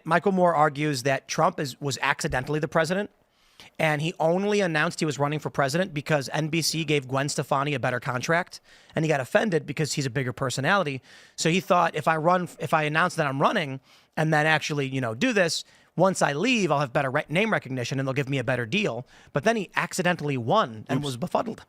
Michael Moore argues that Trump was accidentally the president, and he only announced he was running for president because NBC gave Gwen Stefani a better contract, and he got offended because he's a bigger personality. So he thought, if I announce that I'm running and then actually, do this, once I leave, I'll have better name recognition and they'll give me a better deal. But then he accidentally won and was befuddled.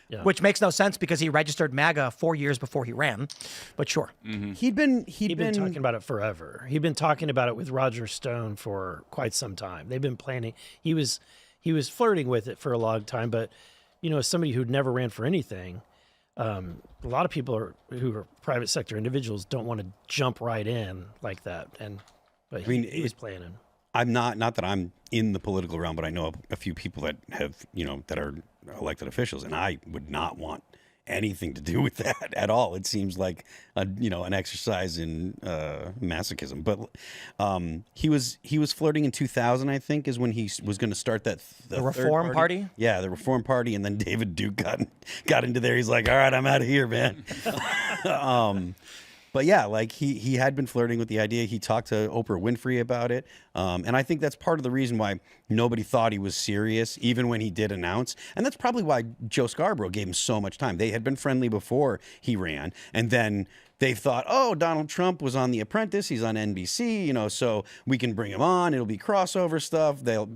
Yeah. Which makes no sense because he registered MAGA 4 years before he ran, but sure. Mm-hmm. He'd been talking about it forever. He'd been talking about it with Roger Stone for quite some time. They've been planning. He was flirting with it for a long time, but as somebody who'd never ran for anything, a lot of people who are private sector individuals don't want to jump right in like that. But he was planning. I'm not that I'm in the political realm, but I know a few people that have, that are elected officials, and I would not want anything to do with that at all. It seems like an exercise in masochism. But he was flirting in 2000, I think, is when he was going to start the Reform Party. Yeah, the Reform Party, and then David Duke got into there. He's like, all right, I'm out of here, man. But yeah, like he had been flirting with the idea. He talked to Oprah Winfrey about it. And I think that's part of the reason why nobody thought he was serious, even when he did announce. And that's probably why Joe Scarborough gave him so much time. They had been friendly before he ran. And then they thought, oh, Donald Trump was on The Apprentice. He's on NBC, so we can bring him on. It'll be crossover stuff. The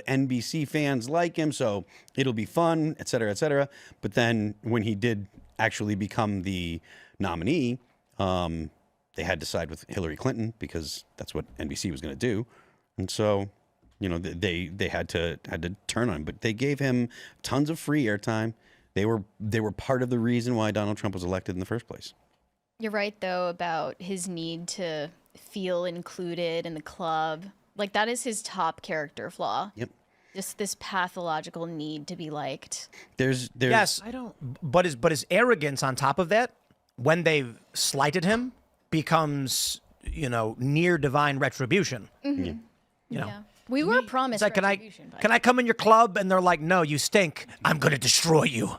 NBC fans like him, so it'll be fun, et cetera, et cetera. But then when he did actually become the nominee, they had to side with Hillary Clinton because that's what NBC was going to do. And so, they had to turn on him, but they gave him tons of free airtime. They were part of the reason why Donald Trump was elected in the first place. You're right, though, about his need to feel included in the club. Like, that is his top character flaw. Yep. Just this pathological need to be liked. There's yes, but his arrogance on top of that, when they've slighted him, becomes, near divine retribution. Mm-hmm. We were promised retribution. Can I come in your club? And they're like, no, you stink. I'm going to destroy you.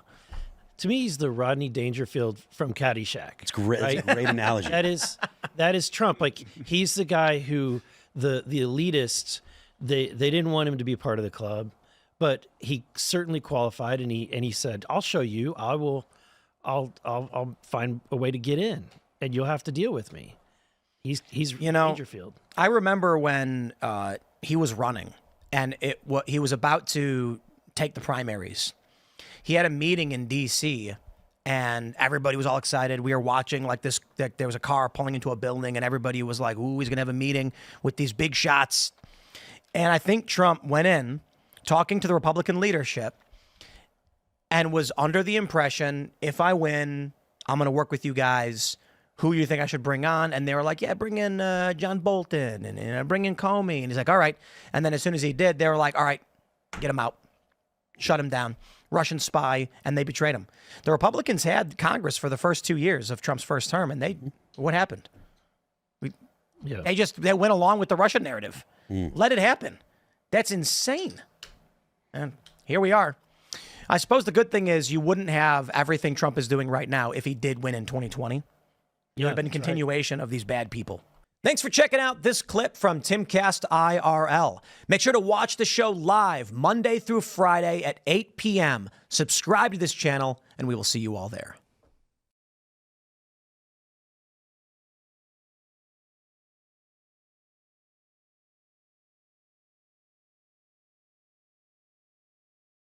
To me, he's the Rodney Dangerfield from Caddyshack. It's great. Right? It's a great analogy. That is Trump. Like, he's the guy who the elitists, they didn't want him to be part of the club, but he certainly qualified, and he said, I'll show you. I'll find a way to get in, and you'll have to deal with me. He's Dangerfield. I remember when he was running, and he was about to take the primaries. He had a meeting in D.C., and everybody was all excited. We were watching there was a car pulling into a building, and everybody was like, ooh, he's going to have a meeting with these big shots. And I think Trump went in talking to the Republican leadership and was under the impression, if I win, I'm going to work with you guys. Who do you think I should bring on? And they were like, yeah, bring in John Bolton and bring in Comey. And he's like, all right. And then as soon as he did, they were like, all right, get him out. Shut him down. Russian spy. And they betrayed him. The Republicans had Congress for the first 2 years of Trump's first term. And what happened? They went along with the Russian narrative. Let it happen. That's insane. And here we are. I suppose the good thing is you wouldn't have everything Trump is doing right now if he did win in 2020. You would have been a continuation of these bad people. Thanks for checking out this clip from Timcast IRL. Make sure to watch the show live Monday through Friday at 8 p.m. Subscribe to this channel, and we will see you all there.